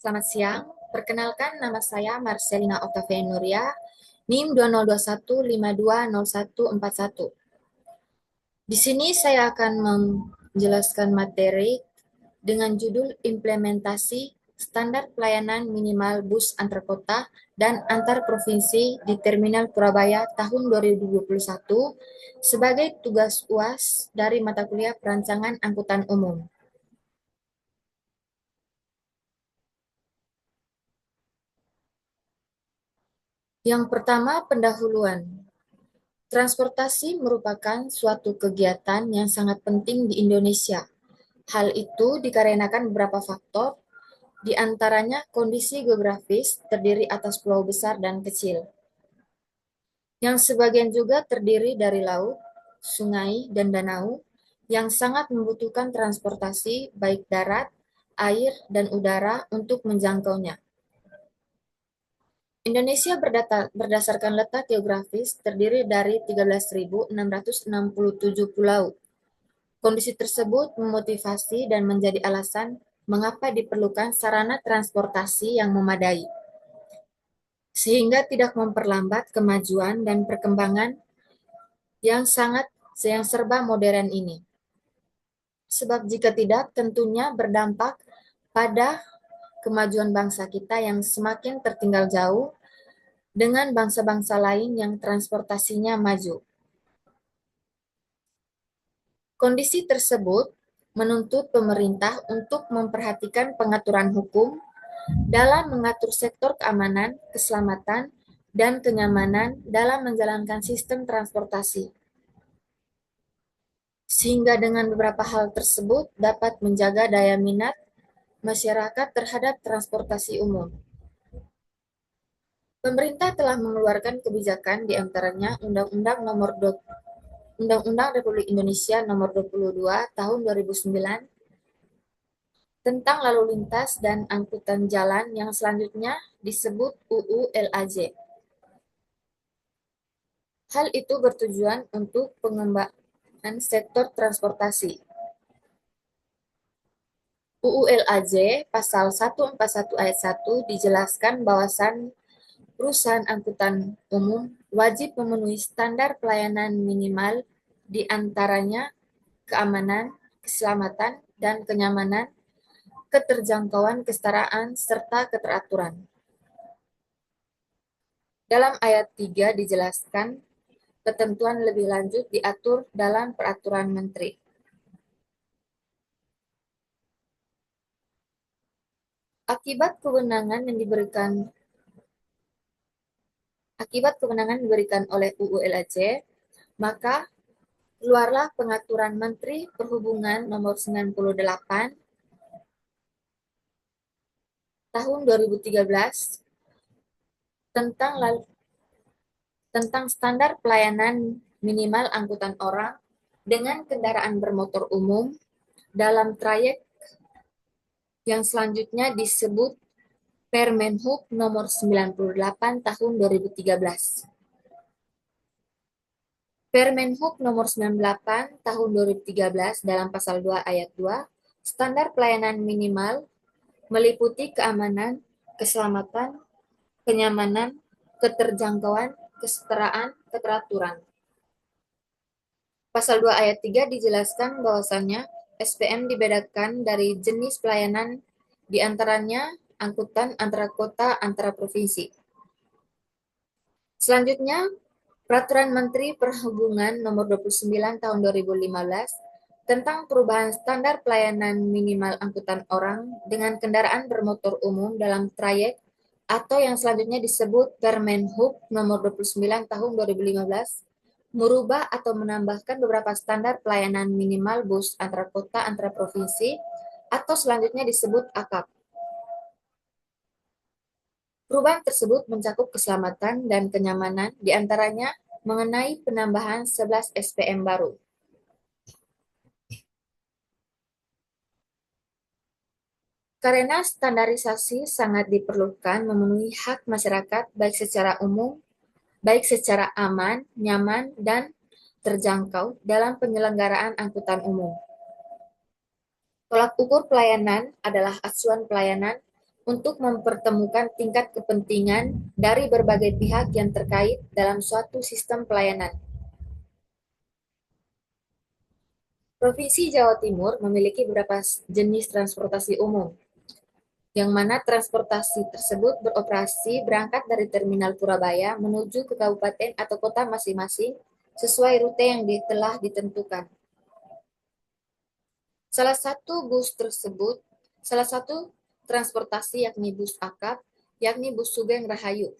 Selamat siang, perkenalkan nama saya Marcelina Octavia Nuria, NIM 2021520141. Di sini saya akan menjelaskan materi dengan judul Implementasi Standar Pelayanan Minimal Bus Antar Kota dan Antar Provinsi di Terminal Purabaya tahun 2021 sebagai tugas UAS dari mata kuliah Perancangan Angkutan Umum. Yang pertama, pendahuluan. Transportasi merupakan suatu kegiatan yang sangat penting di Indonesia. Hal itu dikarenakan beberapa faktor, di antaranya kondisi geografis terdiri atas pulau besar dan kecil, yang sebagian juga terdiri dari laut, sungai, dan danau, yang sangat membutuhkan transportasi baik darat, air, dan udara untuk menjangkaunya. Indonesia berdasarkan letak geografis terdiri dari 13.667 pulau. Kondisi tersebut memotivasi dan menjadi alasan mengapa diperlukan sarana transportasi yang memadai, sehingga tidak memperlambat kemajuan dan perkembangan yang serba modern ini. Sebab jika tidak, tentunya berdampak pada kemajuan bangsa kita yang semakin tertinggal jauh dengan bangsa-bangsa lain yang transportasinya maju. Kondisi tersebut menuntut pemerintah untuk memperhatikan pengaturan hukum dalam mengatur sektor keamanan, keselamatan, dan kenyamanan dalam menjalankan sistem transportasi. Sehingga dengan beberapa hal tersebut dapat menjaga daya minat masyarakat terhadap transportasi umum. Pemerintah telah mengeluarkan kebijakan di antaranya Undang-Undang Republik Indonesia Nomor 22 Tahun 2009 tentang lalu lintas dan angkutan jalan yang selanjutnya disebut UU LAJ. Hal itu bertujuan untuk pengembangan sektor transportasi. UU LAJ pasal 141 ayat 1 dijelaskan bahwasan perusahaan angkutan umum wajib memenuhi standar pelayanan minimal di antaranya keamanan, keselamatan, dan kenyamanan, keterjangkauan, kesetaraan, serta keteraturan. Dalam ayat 3 dijelaskan ketentuan lebih lanjut diatur dalam Peraturan Menteri. Akibat kewenangan diberikan oleh UU LAJ, maka keluarlah Pengaturan Menteri Perhubungan Nomor 98 Tahun 2013 tentang standar pelayanan minimal angkutan orang dengan kendaraan bermotor umum dalam trayek yang selanjutnya disebut Permenhub Nomor 98 Tahun 2013. Permenhub Nomor 98 Tahun 2013 dalam pasal 2 ayat 2, standar pelayanan minimal meliputi keamanan, keselamatan, kenyamanan, keterjangkauan, kesetaraan, keteraturan. Pasal 2 ayat 3 dijelaskan bahwasannya SPM dibedakan dari jenis pelayanan di antaranya angkutan antara kota antara provinsi. Selanjutnya, Peraturan Menteri Perhubungan Nomor 29 Tahun 2015 tentang perubahan standar pelayanan minimal angkutan orang dengan kendaraan bermotor umum dalam trayek atau yang selanjutnya disebut Permenhub Nomor 29 Tahun 2015 merubah atau menambahkan beberapa standar pelayanan minimal bus antara kota antara provinsi atau selanjutnya disebut AKAP. Perubahan tersebut mencakup keselamatan dan kenyamanan, di antaranya mengenai penambahan 11 SPM baru. Karena standarisasi sangat diperlukan memenuhi hak masyarakat baik secara aman, nyaman, dan terjangkau dalam penyelenggaraan angkutan umum. Tolak ukur pelayanan adalah acuan pelayanan untuk mempertemukan tingkat kepentingan dari berbagai pihak yang terkait dalam suatu sistem pelayanan. Provinsi Jawa Timur memiliki beberapa jenis transportasi umum, yang mana transportasi tersebut beroperasi berangkat dari Terminal Purabaya menuju ke kabupaten atau kota masing-masing sesuai rute yang telah ditentukan. Salah satu bus tersebut, salah satu transportasi yakni bus akap, yakni bus Sugeng Rahayu.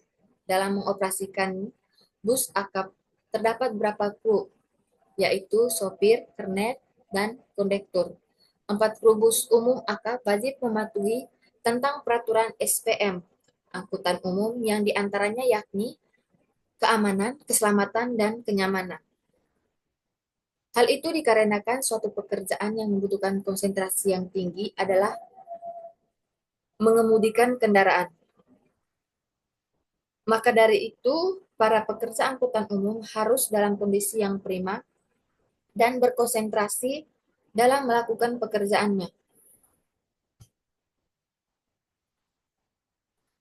Dalam mengoperasikan bus akap terdapat beberapa kru, yaitu sopir, kernet, dan kondektur. 4 kru bus umum akap wajib mematuhi tentang peraturan SPM, angkutan umum yang diantaranya yakni keamanan, keselamatan, dan kenyamanan. Hal itu dikarenakan suatu pekerjaan yang membutuhkan konsentrasi yang tinggi adalah mengemudikan kendaraan. Maka dari itu, para pekerja angkutan umum harus dalam kondisi yang prima dan berkonsentrasi dalam melakukan pekerjaannya,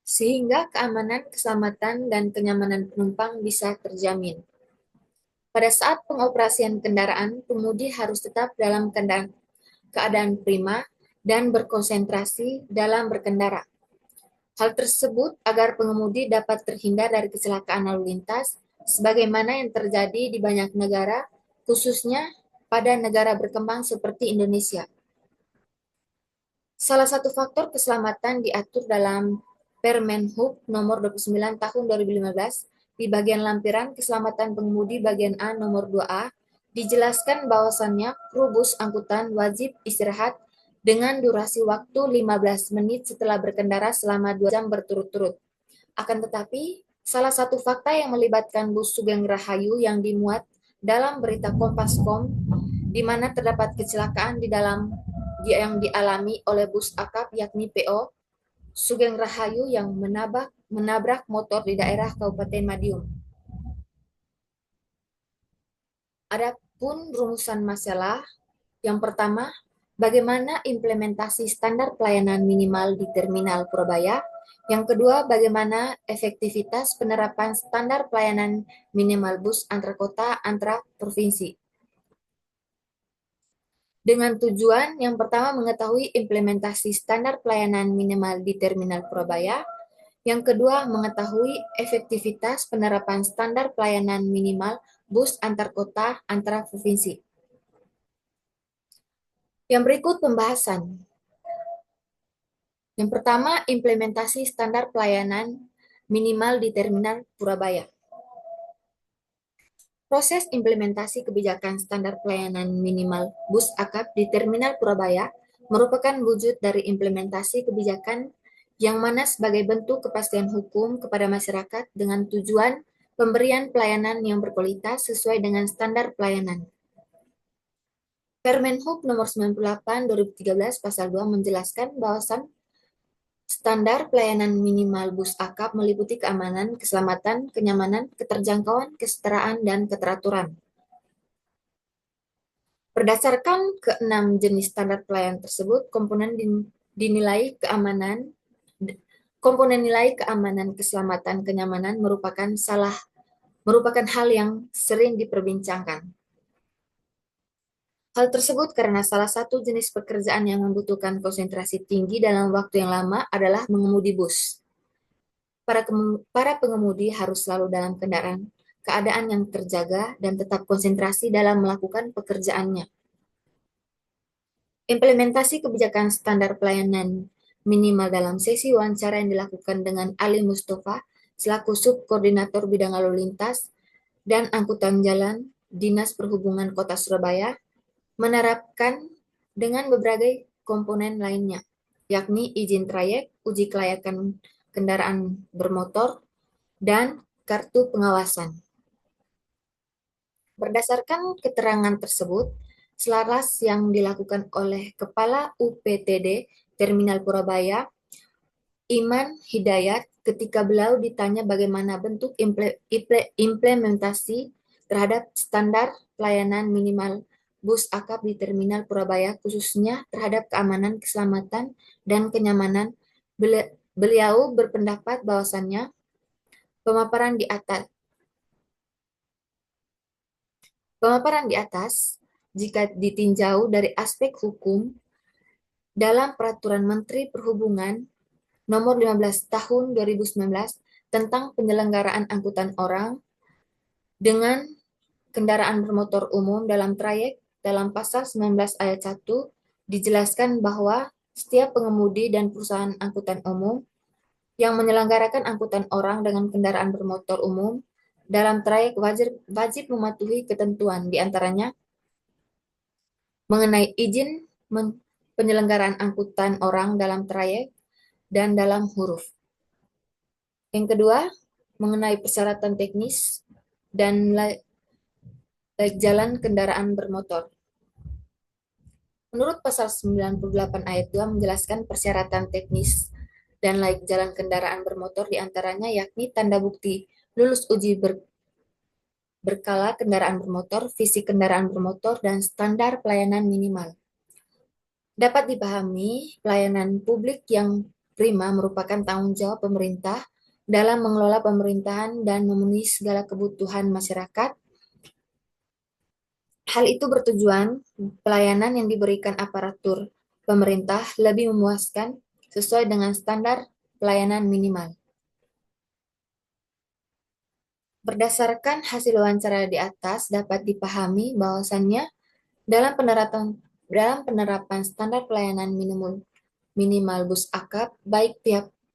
sehingga keamanan, keselamatan, dan kenyamanan penumpang bisa terjamin. Pada saat pengoperasian kendaraan, pengemudi harus tetap dalam keadaan prima dan berkonsentrasi dalam berkendara. Hal tersebut agar pengemudi dapat terhindar dari kecelakaan lalu lintas, sebagaimana yang terjadi di banyak negara, khususnya pada negara berkembang seperti Indonesia. Salah satu faktor keselamatan diatur dalam Permen Hub nomor 29 tahun 2015 di bagian lampiran keselamatan pengemudi bagian A nomor 2A dijelaskan bahwasannya kru bus angkutan wajib istirahat dengan durasi waktu 15 menit setelah berkendara selama 2 jam berturut-turut. Akan tetapi, salah satu fakta yang melibatkan bus Sugeng Rahayu yang dimuat dalam berita Kompas.com, di mana terdapat kecelakaan di dalam yang dialami oleh bus akap yakni PO Sugeng Rahayu yang menabrak motor di daerah Kabupaten Madiun. Adapun rumusan masalah, yang pertama, bagaimana implementasi standar pelayanan minimal di Terminal Purabaya. Yang kedua, bagaimana efektivitas penerapan standar pelayanan minimal bus antar kota antar provinsi. Dengan tujuan yang pertama mengetahui implementasi standar pelayanan minimal di Terminal Purabaya, yang kedua mengetahui efektivitas penerapan standar pelayanan minimal bus antar kota antar provinsi. Yang berikut pembahasan. Yang pertama, implementasi standar pelayanan minimal di Terminal Purabaya. Proses implementasi kebijakan standar pelayanan minimal bus akap di Terminal Purabaya merupakan wujud dari implementasi kebijakan yang mana sebagai bentuk kepastian hukum kepada masyarakat dengan tujuan pemberian pelayanan yang berkualitas sesuai dengan standar pelayanan. Permen Hub nomor 98 2013 pasal 2 menjelaskan bahwasan standar pelayanan minimal bus akap meliputi keamanan, keselamatan, kenyamanan, keterjangkauan, kesetaraan, dan keteraturan. Berdasarkan keenam jenis standar pelayanan tersebut, komponen nilai keamanan, keselamatan, kenyamanan merupakan hal yang sering diperbincangkan. Hal tersebut karena salah satu jenis pekerjaan yang membutuhkan konsentrasi tinggi dalam waktu yang lama adalah mengemudi bus. Para pengemudi harus selalu dalam keadaan yang terjaga dan tetap konsentrasi dalam melakukan pekerjaannya. Implementasi kebijakan standar pelayanan minimal dalam sesi wawancara yang dilakukan dengan Ali Mustafa selaku Subkoordinator Bidang Lalu Lintas dan Angkutan Jalan Dinas Perhubungan Kota Surabaya menerapkan dengan berbagai komponen lainnya, yakni izin trayek, uji kelayakan kendaraan bermotor, dan kartu pengawasan. Berdasarkan keterangan tersebut, selaras yang dilakukan oleh Kepala UPTD Terminal Purabaya, Iman Hidayat, ketika beliau ditanya bagaimana bentuk implementasi terhadap standar pelayanan minimal bus akap di Terminal Purabaya, khususnya terhadap keamanan, keselamatan, dan kenyamanan, Beliau berpendapat bahwasannya pemaparan di atas, pemaparan di atas jika ditinjau dari aspek hukum dalam Peraturan Menteri Perhubungan Nomor 15 Tahun 2019 tentang penyelenggaraan angkutan orang dengan kendaraan bermotor umum dalam trayek dalam pasal 19 ayat 1 dijelaskan bahwa setiap pengemudi dan perusahaan angkutan umum yang menyelenggarakan angkutan orang dengan kendaraan bermotor umum dalam trayek wajib mematuhi ketentuan di antaranya mengenai izin penyelenggaraan angkutan orang dalam trayek dan dalam huruf. Yang kedua, mengenai persyaratan teknis dan layak jalan kendaraan bermotor. Menurut pasal 98 ayat 2 menjelaskan persyaratan teknis dan layak jalan kendaraan bermotor diantaranya yakni tanda bukti lulus uji berkala kendaraan bermotor, fisik kendaraan bermotor, dan standar pelayanan minimal. Dapat dipahami, pelayanan publik yang prima merupakan tanggung jawab pemerintah dalam mengelola pemerintahan dan memenuhi segala kebutuhan masyarakat. Hal itu bertujuan pelayanan yang diberikan aparatur pemerintah lebih memuaskan sesuai dengan standar pelayanan minimal. Berdasarkan hasil wawancara di atas dapat dipahami bahwasannya dalam penerapan standar pelayanan minimal bus akap, baik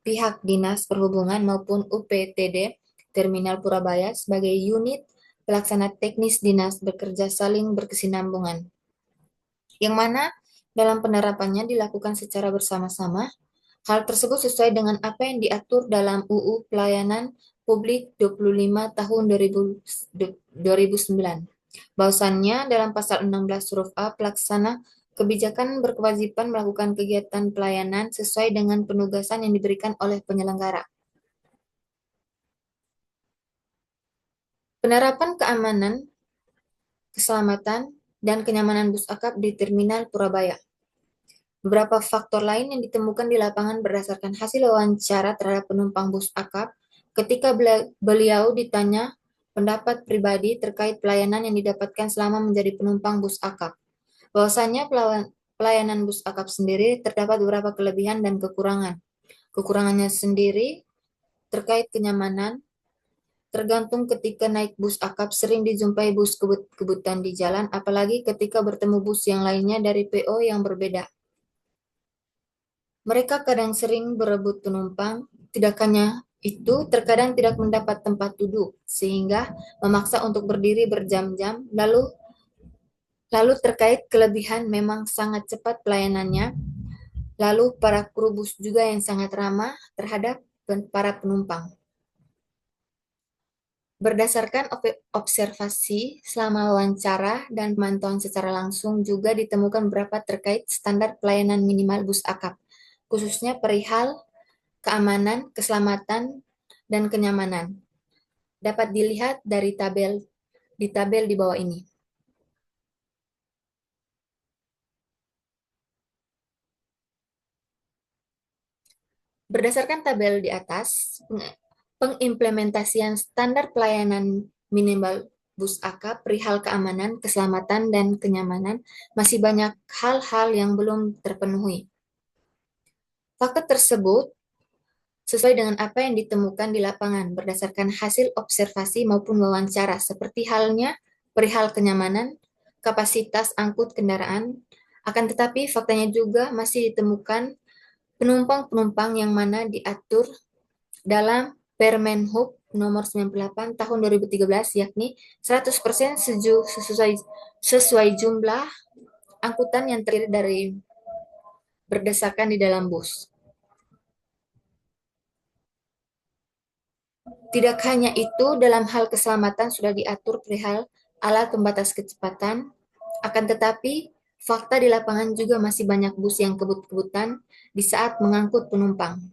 pihak Dinas Perhubungan maupun UPTD Terminal Purabaya sebagai unit pelaksana teknis dinas bekerja saling berkesinambungan, yang mana dalam penerapannya dilakukan secara bersama-sama. Hal tersebut sesuai dengan apa yang diatur dalam UU Pelayanan Publik 25 tahun 2009. Bahwasannya dalam pasal 16 huruf A, pelaksana kebijakan berkewajiban melakukan kegiatan pelayanan sesuai dengan penugasan yang diberikan oleh penyelenggara. Penerapan keamanan, keselamatan, dan kenyamanan bus akap di Terminal Purabaya. Beberapa faktor lain yang ditemukan di lapangan berdasarkan hasil wawancara terhadap penumpang bus akap ketika beliau ditanya pendapat pribadi terkait pelayanan yang didapatkan selama menjadi penumpang bus akap. Bahwasanya pelayanan bus akap sendiri terdapat beberapa kelebihan dan kekurangan. Kekurangannya sendiri terkait kenyamanan, tergantung ketika naik bus akap sering dijumpai bus kebut-kebutan di jalan, apalagi ketika bertemu bus yang lainnya dari PO yang berbeda. Mereka kadang sering berebut penumpang, tidak hanya itu, terkadang tidak mendapat tempat duduk, sehingga memaksa untuk berdiri berjam-jam. Lalu terkait kelebihan memang sangat cepat pelayanannya, lalu para kru bus juga yang sangat ramah terhadap para penumpang. Berdasarkan observasi selama wawancara dan pemantauan secara langsung juga ditemukan beberapa terkait standar pelayanan minimal bus akap, khususnya perihal keamanan, keselamatan, dan kenyamanan. Dapat dilihat dari tabel di bawah ini. Berdasarkan tabel di atas, pengimplementasian standar pelayanan minimal bus akap perihal keamanan, keselamatan, dan kenyamanan masih banyak hal-hal yang belum terpenuhi. Fakta tersebut sesuai dengan apa yang ditemukan di lapangan berdasarkan hasil observasi maupun wawancara, seperti halnya perihal kenyamanan, kapasitas angkut kendaraan, akan tetapi faktanya juga masih ditemukan penumpang-penumpang yang mana diatur dalam Permen Hub nomor 98 tahun 2013 yakni 100% sesuai jumlah angkutan yang terdiri dari berdasarkan di dalam bus. Tidak hanya itu, dalam hal keselamatan sudah diatur perihal alat pembatas kecepatan, akan tetapi fakta di lapangan juga masih banyak bus yang kebut-kebutan di saat mengangkut penumpang.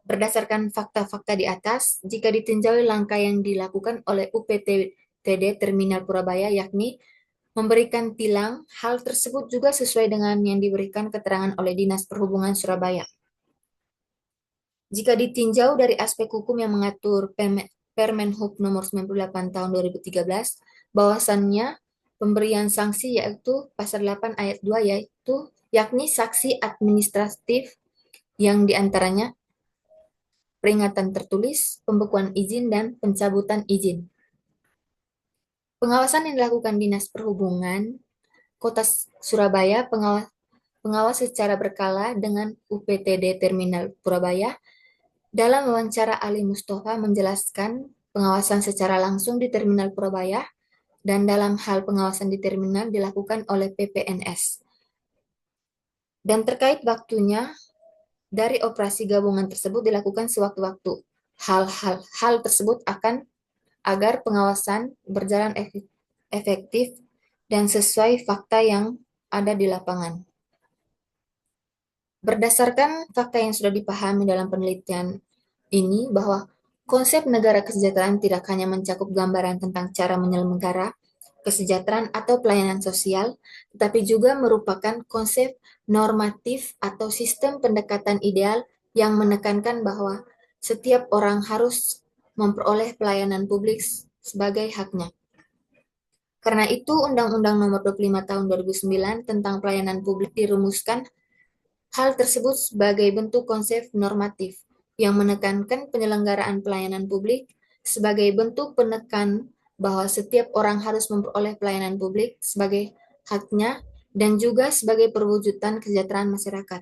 Berdasarkan fakta-fakta di atas, jika ditinjau langkah yang dilakukan oleh UPTD Terminal Purabaya yakni memberikan tilang, hal tersebut juga sesuai dengan yang diberikan keterangan oleh Dinas Perhubungan Surabaya. Jika ditinjau dari aspek hukum yang mengatur Permen Hub nomor 98 tahun 2013, bahwasannya pemberian sanksi yaitu pasal 8 ayat 2 yaitu yakni sanksi administratif yang diantaranya peringatan tertulis, pembekuan izin, dan pencabutan izin. Pengawasan yang dilakukan Dinas Perhubungan Kota Surabaya, pengawas secara berkala dengan UPTD Terminal Purabaya. Dalam wawancara, Ali Mustafa menjelaskan pengawasan secara langsung di Terminal Purabaya dan dalam hal pengawasan di terminal dilakukan oleh PPNS. Dan terkait waktunya, dari operasi gabungan tersebut dilakukan sewaktu-waktu. Hal tersebut akan agar pengawasan berjalan efektif dan sesuai fakta yang ada di lapangan. Berdasarkan fakta yang sudah dipahami dalam penelitian ini bahwa konsep negara kesejahteraan tidak hanya mencakup gambaran tentang cara menyelenggara kesejahteraan atau pelayanan sosial, tetapi juga merupakan konsep normatif atau sistem pendekatan ideal yang menekankan bahwa setiap orang harus memperoleh pelayanan publik sebagai haknya. Karena itu, Undang-Undang Nomor 25 Tahun 2009 tentang Pelayanan Publik dirumuskan hal tersebut sebagai bentuk konsep normatif yang menekankan penyelenggaraan pelayanan publik sebagai bentuk penekan bahwa setiap orang harus memperoleh pelayanan publik sebagai haknya dan juga sebagai perwujudan kesejahteraan masyarakat.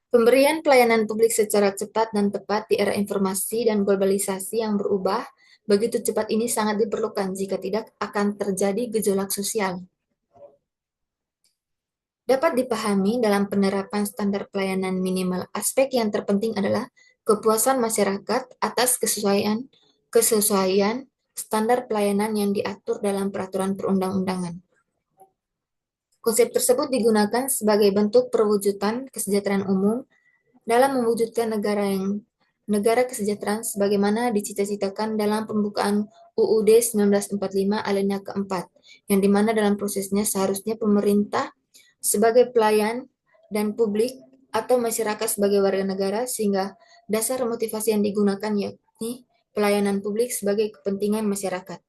Pemberian pelayanan publik secara cepat dan tepat di era informasi dan globalisasi yang berubah begitu cepat ini sangat diperlukan, jika tidak akan terjadi gejolak sosial. Dapat dipahami dalam penerapan standar pelayanan minimal, aspek yang terpenting adalah kepuasan masyarakat atas kesesuaian standar pelayanan yang diatur dalam peraturan perundang-undangan. Konsep tersebut digunakan sebagai bentuk perwujudan kesejahteraan umum dalam mewujudkan negara kesejahteraan sebagaimana dicita-citakan dalam pembukaan UUD 1945 alinea keempat, yang dimana dalam prosesnya seharusnya pemerintah sebagai pelayan dan publik atau masyarakat sebagai warga negara, sehingga dasar motivasi yang digunakan yakni pelayanan publik sebagai kepentingan masyarakat.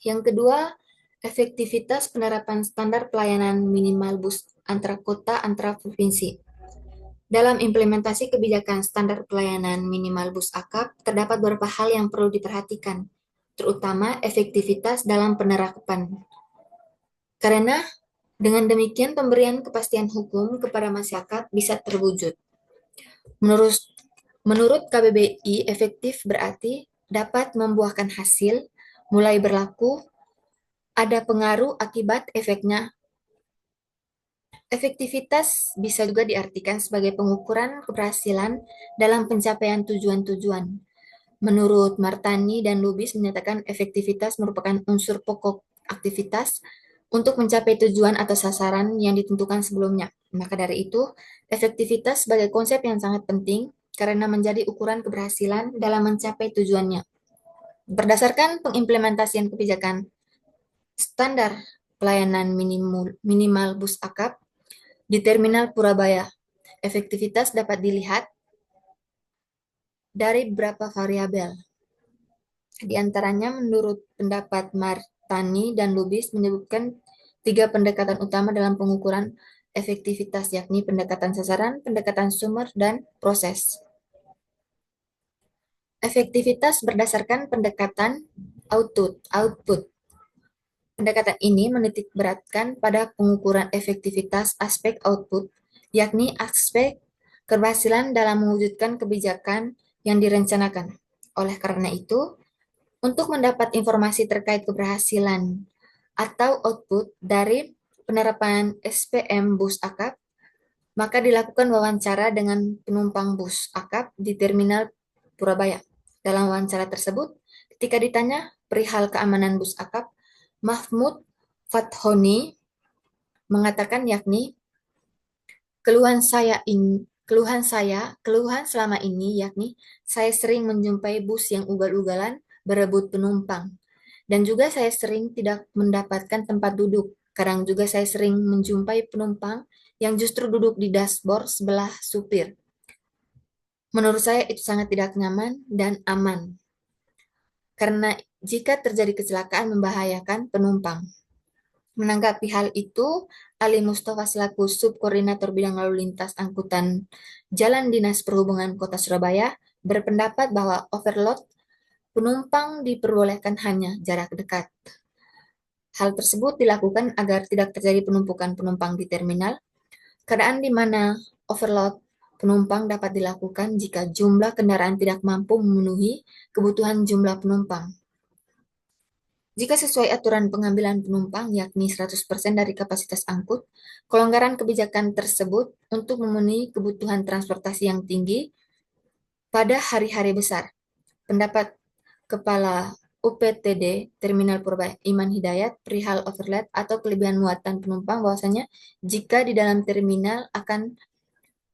Yang kedua, efektivitas penerapan standar pelayanan minimal bus antar kota antar provinsi. Dalam implementasi kebijakan standar pelayanan minimal bus akap, terdapat beberapa hal yang perlu diperhatikan, terutama efektivitas dalam penerapan. Karena dengan demikian pemberian kepastian hukum kepada masyarakat bisa terwujud. Menurut menurut KBBI, efektif berarti dapat membuahkan hasil, mulai berlaku, ada pengaruh akibat efeknya. Efektivitas bisa juga diartikan sebagai pengukuran keberhasilan dalam pencapaian tujuan-tujuan. Menurut Martani dan Lubis menyatakan efektivitas merupakan unsur pokok aktivitas untuk mencapai tujuan atau sasaran yang ditentukan sebelumnya. Maka dari itu, efektivitas sebagai konsep yang sangat penting karena menjadi ukuran keberhasilan dalam mencapai tujuannya. Berdasarkan pengimplementasian kebijakan standar pelayanan minimal bus akap di Terminal Purabaya, efektivitas dapat dilihat dari beberapa variabel. Di antaranya, menurut pendapat Martani dan Lubis, menyebutkan tiga pendekatan utama dalam pengukuran efektivitas, yakni pendekatan sasaran, pendekatan sumber, dan proses. Efektivitas berdasarkan pendekatan output. Pendekatan ini menitik beratkan pada pengukuran efektivitas aspek output, yakni aspek keberhasilan dalam mewujudkan kebijakan yang direncanakan. Oleh karena itu, untuk mendapat informasi terkait keberhasilan atau output dari penerapan SPM bus akap, maka dilakukan wawancara dengan penumpang bus akap di Terminal Purabaya. Dalam wawancara tersebut, ketika ditanya perihal keamanan bus akap, Mahmud Fathoni mengatakan yakni keluhan selama ini yakni saya sering menjumpai bus yang ugal-ugalan, berebut penumpang. Dan juga saya sering tidak mendapatkan tempat duduk. Kadang juga saya sering menjumpai penumpang yang justru duduk di dashboard sebelah supir. Menurut saya itu sangat tidak nyaman dan aman. Karena jika terjadi kecelakaan membahayakan penumpang. Menanggapi hal itu, Ali Mustafa selaku Subkoordinator Bidang Lalu Lintas Angkutan Jalan Dinas Perhubungan Kota Surabaya berpendapat bahwa overload penumpang diperbolehkan hanya jarak dekat. Hal tersebut dilakukan agar tidak terjadi penumpukan penumpang di terminal, keadaan di mana overload penumpang dapat dilakukan jika jumlah kendaraan tidak mampu memenuhi kebutuhan jumlah penumpang. Jika sesuai aturan pengambilan penumpang, yakni 100% dari kapasitas angkut, kelonggaran kebijakan tersebut untuk memenuhi kebutuhan transportasi yang tinggi pada hari-hari besar. Pendapat Kepala UPTD Terminal Purba Iman Hidayat perihal overload atau kelebihan muatan penumpang bahwasanya jika di dalam terminal akan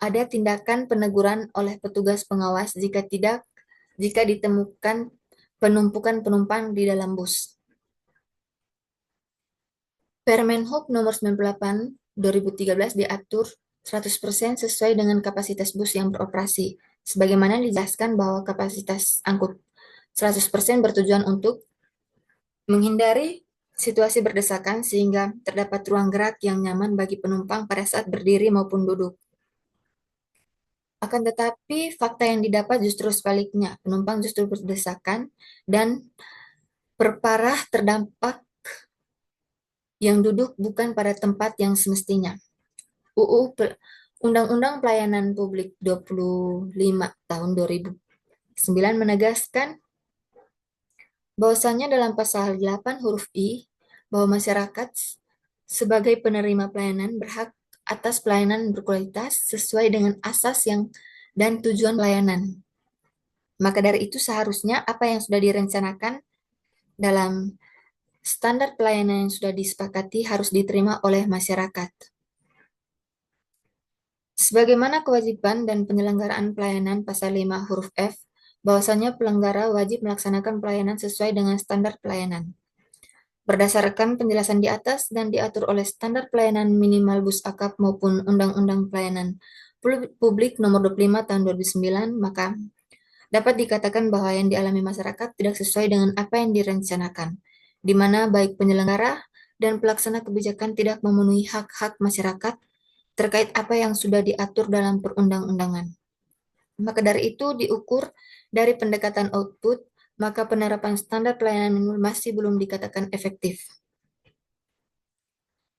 ada tindakan peneguran oleh petugas pengawas jika ditemukan penumpukan penumpang di dalam bus. Permen Hub nomor 98 2013 diatur 100% sesuai dengan kapasitas bus yang beroperasi. Sebagaimana dijelaskan bahwa kapasitas angkut 100% bertujuan untuk menghindari situasi berdesakan sehingga terdapat ruang gerak yang nyaman bagi penumpang pada saat berdiri maupun duduk. Akan tetapi, fakta yang didapat justru sebaliknya. Penumpang justru berdesakan dan perparah terdampak yang duduk bukan pada tempat yang semestinya. UU Undang-Undang Pelayanan Publik 25 tahun 2009 menegaskan bahwasanya dalam pasal 8 huruf I bahwa masyarakat sebagai penerima pelayanan berhak atas pelayanan berkualitas sesuai dengan asas yang dan tujuan pelayanan. Maka dari itu seharusnya apa yang sudah direncanakan dalam standar pelayanan yang sudah disepakati harus diterima oleh masyarakat. Sebagaimana kewajiban dan penyelenggaraan pelayanan pasal 5 huruf F, bahwasanya penyelenggara wajib melaksanakan pelayanan sesuai dengan standar pelayanan. Berdasarkan penjelasan di atas dan diatur oleh standar pelayanan minimal bus akap maupun Undang-Undang Pelayanan Publik Nomor 25 Tahun 2009, maka dapat dikatakan bahwa yang dialami masyarakat tidak sesuai dengan apa yang direncanakan, di mana baik penyelenggara dan pelaksana kebijakan tidak memenuhi hak-hak masyarakat terkait apa yang sudah diatur dalam perundang-undangan. Maka dari itu diukur dari pendekatan output, maka penerapan standar pelayanan minimal masih belum dikatakan efektif.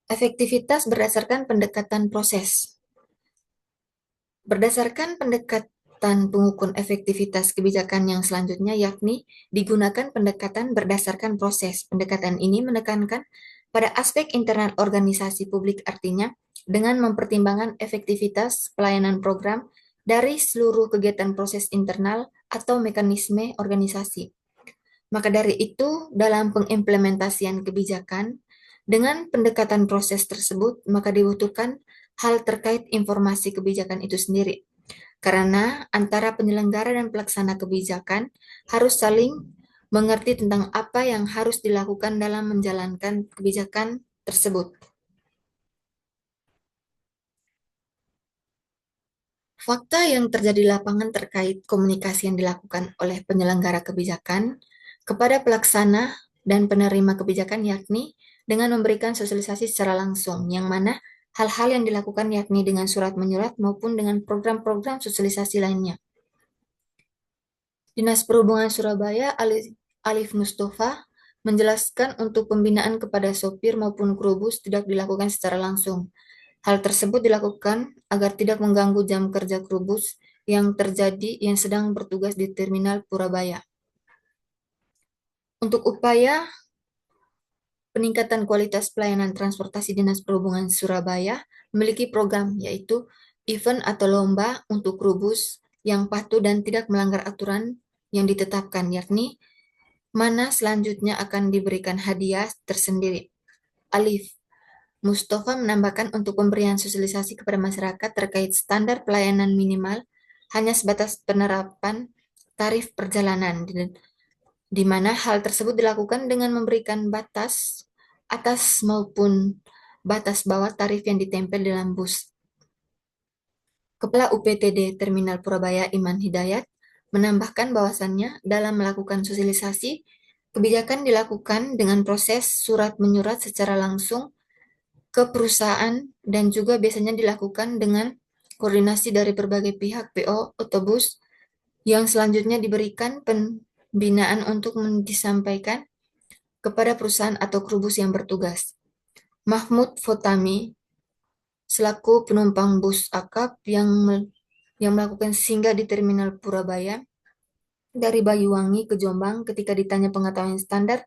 Efektivitas berdasarkan pendekatan proses. Berdasarkan pendekatan pengukur efektivitas kebijakan yang selanjutnya, yakni digunakan pendekatan berdasarkan proses. Pendekatan ini menekankan pada aspek internal organisasi publik, artinya dengan mempertimbangkan efektivitas pelayanan program dari seluruh kegiatan proses internal atau mekanisme organisasi. Maka dari itu, dalam pengimplementasian kebijakan, dengan pendekatan proses tersebut, maka dibutuhkan hal terkait informasi kebijakan itu sendiri. Karena antara penyelenggara dan pelaksana kebijakan harus saling mengerti tentang apa yang harus dilakukan dalam menjalankan kebijakan tersebut. Fakta yang terjadi di lapangan terkait komunikasi yang dilakukan oleh penyelenggara kebijakan kepada pelaksana dan penerima kebijakan yakni dengan memberikan sosialisasi secara langsung, yang mana hal-hal yang dilakukan yakni dengan surat menyurat maupun dengan program-program sosialisasi lainnya. Dinas Perhubungan Surabaya Alif Mustafa menjelaskan untuk pembinaan kepada sopir maupun kru bus tidak dilakukan secara langsung. Hal tersebut dilakukan agar tidak mengganggu jam kerja kru bus yang sedang bertugas di Terminal Purabaya. Untuk upaya peningkatan kualitas pelayanan transportasi Dinas Perhubungan Surabaya memiliki program yaitu event atau lomba untuk kru bus yang patuh dan tidak melanggar aturan yang ditetapkan, yakni mana selanjutnya akan diberikan hadiah tersendiri. Alif Mustafa menambahkan untuk pemberian sosialisasi kepada masyarakat terkait standar pelayanan minimal hanya sebatas penerapan tarif perjalanan di mana hal tersebut dilakukan dengan memberikan batas atas maupun batas bawah tarif yang ditempel dalam bus. Kepala UPTD Terminal Purabaya Iman Hidayat menambahkan bahwasannya dalam melakukan sosialisasi, kebijakan dilakukan dengan proses surat menyurat secara langsung ke perusahaan dan juga biasanya dilakukan dengan koordinasi dari berbagai pihak PO otobus yang selanjutnya diberikan pembinaan untuk disampaikan kepada perusahaan atau kru bus yang bertugas. Mahmud Fotami selaku penumpang bus akap yang melakukan singgah di Terminal Purabaya dari Banyuwangi ke Jombang ketika ditanya pengetahuan standar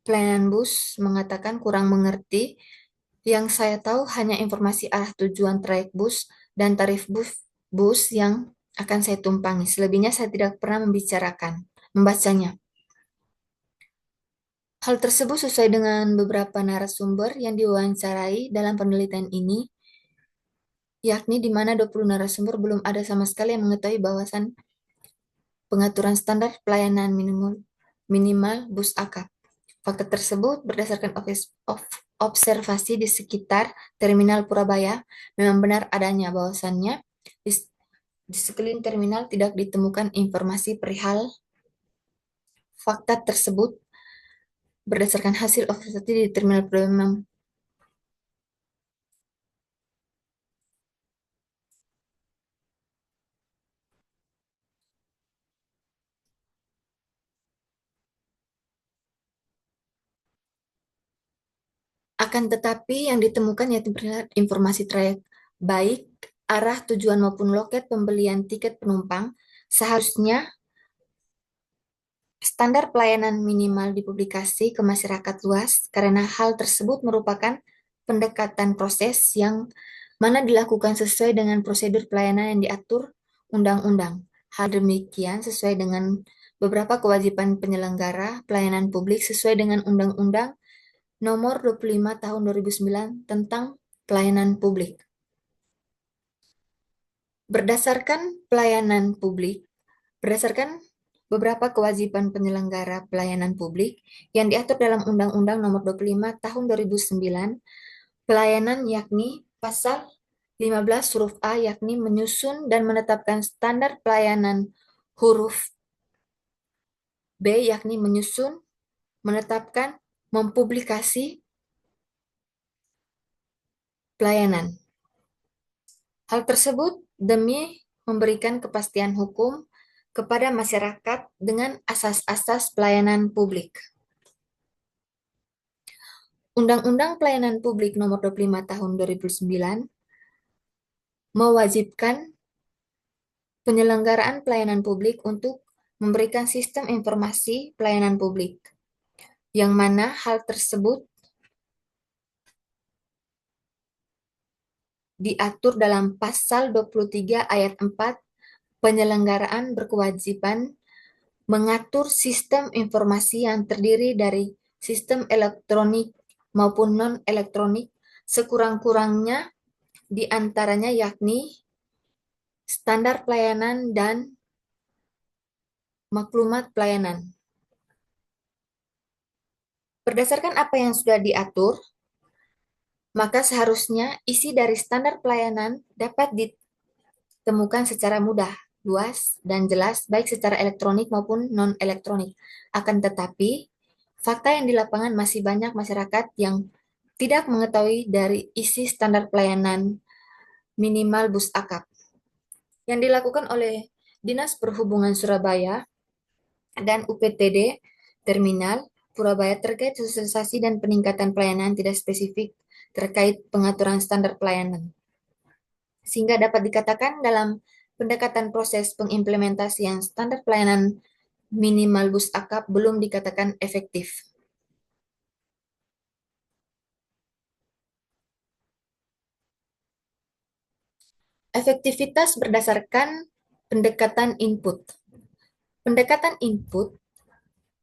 pelayanan bus mengatakan kurang mengerti. Yang saya tahu hanya informasi arah tujuan trayek bus dan tarif bus yang akan saya tumpangi. Selebihnya saya tidak pernah membacanya. Hal tersebut sesuai dengan beberapa narasumber yang diwawancarai dalam penelitian ini, yakni di mana 20 narasumber belum ada sama sekali yang mengetahui bahasan pengaturan standar pelayanan minimal bus akap. Fakta tersebut berdasarkan observasi di sekitar Terminal Purabaya memang benar adanya bahwasannya di, di sekeliling terminal tidak ditemukan informasi perihal fakta tersebut berdasarkan hasil observasi di Terminal Purabaya. Akan tetapi yang ditemukan yaitu informasi trayek baik arah tujuan maupun loket pembelian tiket penumpang seharusnya standar pelayanan minimal dipublikasi ke masyarakat luas karena hal tersebut merupakan pendekatan proses yang mana dilakukan sesuai dengan prosedur pelayanan yang diatur undang-undang. Hal demikian sesuai dengan beberapa kewajiban penyelenggara pelayanan publik sesuai dengan Undang-Undang Nomor 25 Tahun 2009 tentang Pelayanan Publik. Berdasarkan beberapa kewajiban penyelenggara pelayanan publik yang diatur dalam Undang-Undang Nomor 25 Tahun 2009, pelayanan yakni pasal 15 huruf A yakni menyusun dan menetapkan standar pelayanan, huruf B yakni menyusun, menetapkan, mempublikasi pelayanan. Hal tersebut demi memberikan kepastian hukum kepada masyarakat dengan asas-asas pelayanan publik. Undang-Undang Pelayanan Publik Nomor 25 Tahun 2009 mewajibkan penyelenggaraan pelayanan publik untuk memberikan sistem informasi pelayanan publik, yang mana hal tersebut diatur dalam Pasal 23 Ayat 4, penyelenggaraan berkewajiban mengatur sistem informasi yang terdiri dari sistem elektronik maupun non-elektronik sekurang-kurangnya di antaranya yakni standar pelayanan dan maklumat pelayanan. Berdasarkan apa yang sudah diatur, maka seharusnya isi dari standar pelayanan dapat ditemukan secara mudah, luas, dan jelas baik secara elektronik maupun non-elektronik. Akan tetapi, fakta yang di lapangan masih banyak masyarakat yang tidak mengetahui dari isi standar pelayanan minimal bus akap yang dilakukan oleh Dinas Perhubungan Surabaya dan UPTD Terminal Purabaya terkait sosialisasi dan peningkatan pelayanan tidak spesifik terkait pengaturan standar pelayanan. Sehingga dapat dikatakan dalam pendekatan proses pengimplementasian standar pelayanan minimal bus akap belum dikatakan efektif. Efektivitas berdasarkan pendekatan input. Pendekatan input,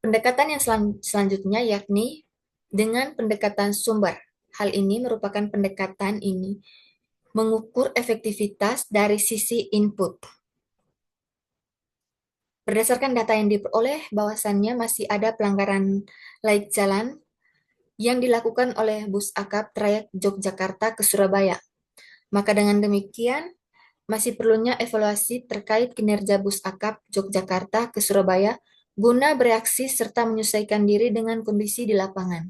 pendekatan yang selanjutnya yakni dengan pendekatan sumber. Hal ini merupakan pendekatan ini mengukur efektivitas dari sisi input. Berdasarkan data yang diperoleh, bahwasannya masih ada pelanggaran laik jalan yang dilakukan oleh bus akap trayek Yogyakarta ke Surabaya. Maka dengan demikian, masih perlunya evaluasi terkait kinerja bus akap Yogyakarta ke Surabaya guna bereaksi serta menyesuaikan diri dengan kondisi di lapangan.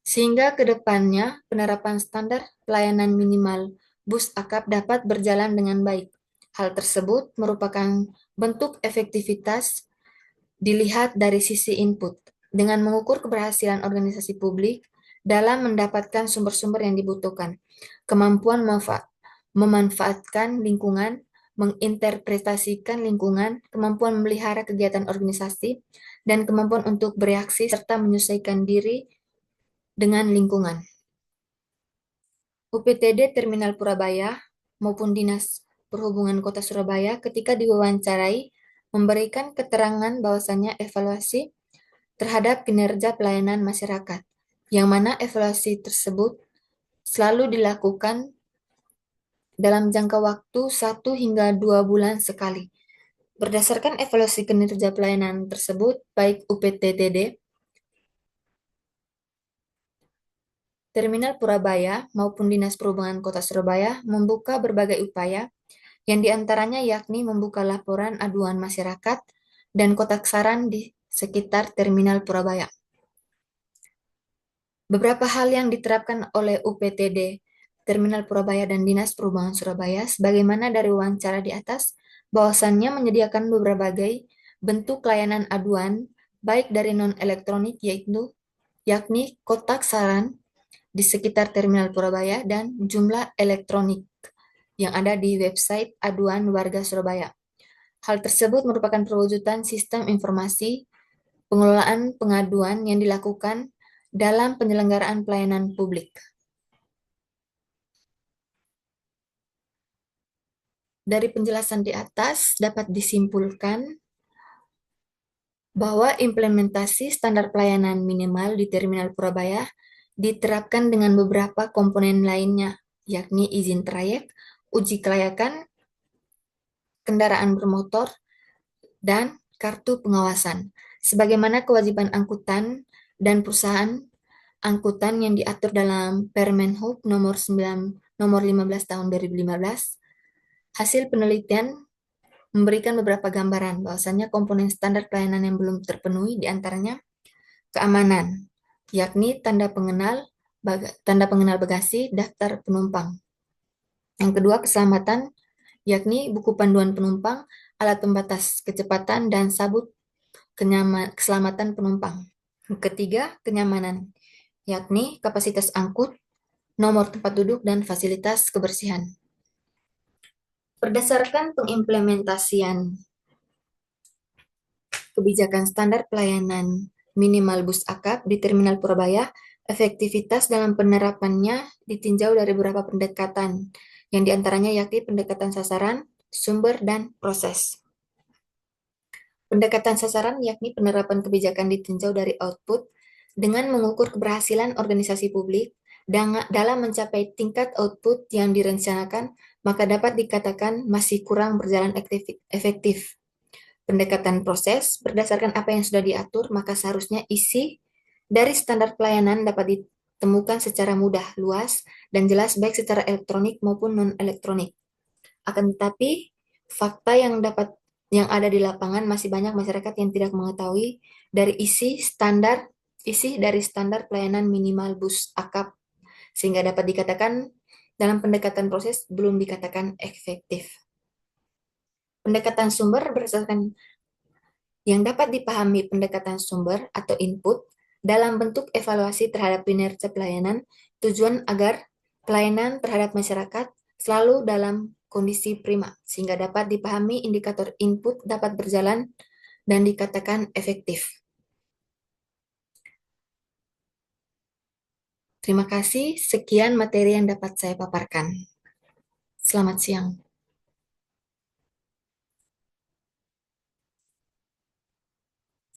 Sehingga ke depannya penerapan standar pelayanan minimal bus akap dapat berjalan dengan baik. Hal tersebut merupakan bentuk efektivitas dilihat dari sisi input, dengan mengukur keberhasilan organisasi publik dalam mendapatkan sumber-sumber yang dibutuhkan, kemampuan memanfaatkan lingkungan, menginterpretasikan lingkungan, kemampuan memelihara kegiatan organisasi, dan kemampuan untuk bereaksi serta menyesuaikan diri dengan lingkungan. UPTD Terminal Purabaya maupun Dinas Perhubungan Kota Surabaya ketika diwawancarai memberikan keterangan bahwasannya evaluasi terhadap kinerja pelayanan masyarakat, yang mana evaluasi tersebut selalu dilakukan dalam jangka waktu 1 hingga 2 bulan sekali. Berdasarkan evaluasi kinerja pelayanan tersebut, baik UPTTD, Terminal Purabaya maupun Dinas Perhubungan Kota Surabaya membuka berbagai upaya, yang diantaranya yakni membuka laporan aduan masyarakat dan kotak saran di sekitar Terminal Purabaya. Beberapa hal yang diterapkan oleh UPTD, Terminal Purabaya dan Dinas Perhubungan Surabaya, sebagaimana dari wawancara di atas, bahwasannya menyediakan berbagai bentuk layanan aduan, baik dari non-elektronik yakni kotak saran di sekitar Terminal Purabaya dan jumlah elektronik yang ada di website aduan warga Surabaya. Hal tersebut merupakan perwujudan sistem informasi pengelolaan pengaduan yang dilakukan dalam penyelenggaraan pelayanan publik. Dari penjelasan di atas dapat disimpulkan bahwa implementasi standar pelayanan minimal di Terminal Purabaya diterapkan dengan beberapa komponen lainnya, yakni izin trayek, uji kelayakan kendaraan bermotor, dan kartu pengawasan, sebagaimana kewajiban angkutan dan perusahaan angkutan yang diatur dalam Permen Hub nomor 15 tahun 2015. Hasil penelitian memberikan beberapa gambaran bahwasannya komponen standar pelayanan yang belum terpenuhi diantaranya keamanan, yakni tanda pengenal bagasi, daftar penumpang. Yang kedua, keselamatan, yakni buku panduan penumpang, alat pembatas kecepatan, dan sabut keselamatan penumpang. Yang ketiga, kenyamanan, yakni kapasitas angkut, nomor tempat duduk, dan fasilitas kebersihan. Berdasarkan pengimplementasian kebijakan standar pelayanan minimal bus akap di Terminal Purabaya, efektivitas dalam penerapannya ditinjau dari beberapa pendekatan, yang diantaranya yakni pendekatan sasaran, sumber, dan proses. Pendekatan sasaran yakni penerapan kebijakan ditinjau dari output dengan mengukur keberhasilan organisasi publik dalam mencapai tingkat output yang direncanakan, maka dapat dikatakan masih kurang berjalan efektif. Pendekatan proses, berdasarkan apa yang sudah diatur, maka seharusnya isi dari standar pelayanan dapat ditemukan secara mudah, luas, dan jelas baik secara elektronik maupun non-elektronik. Akan tetapi, fakta yang ada di lapangan masih banyak masyarakat yang tidak mengetahui dari isi dari standar pelayanan minimal bus akap, sehingga dapat dikatakan dalam pendekatan proses belum dikatakan efektif. Pendekatan sumber berdasarkan yang dapat dipahami pendekatan sumber atau input dalam bentuk evaluasi terhadap kinerja pelayanan, tujuan agar pelayanan terhadap masyarakat selalu dalam kondisi prima, sehingga dapat dipahami indikator input dapat berjalan dan dikatakan efektif. Terima kasih, sekian materi yang dapat saya paparkan. Selamat siang.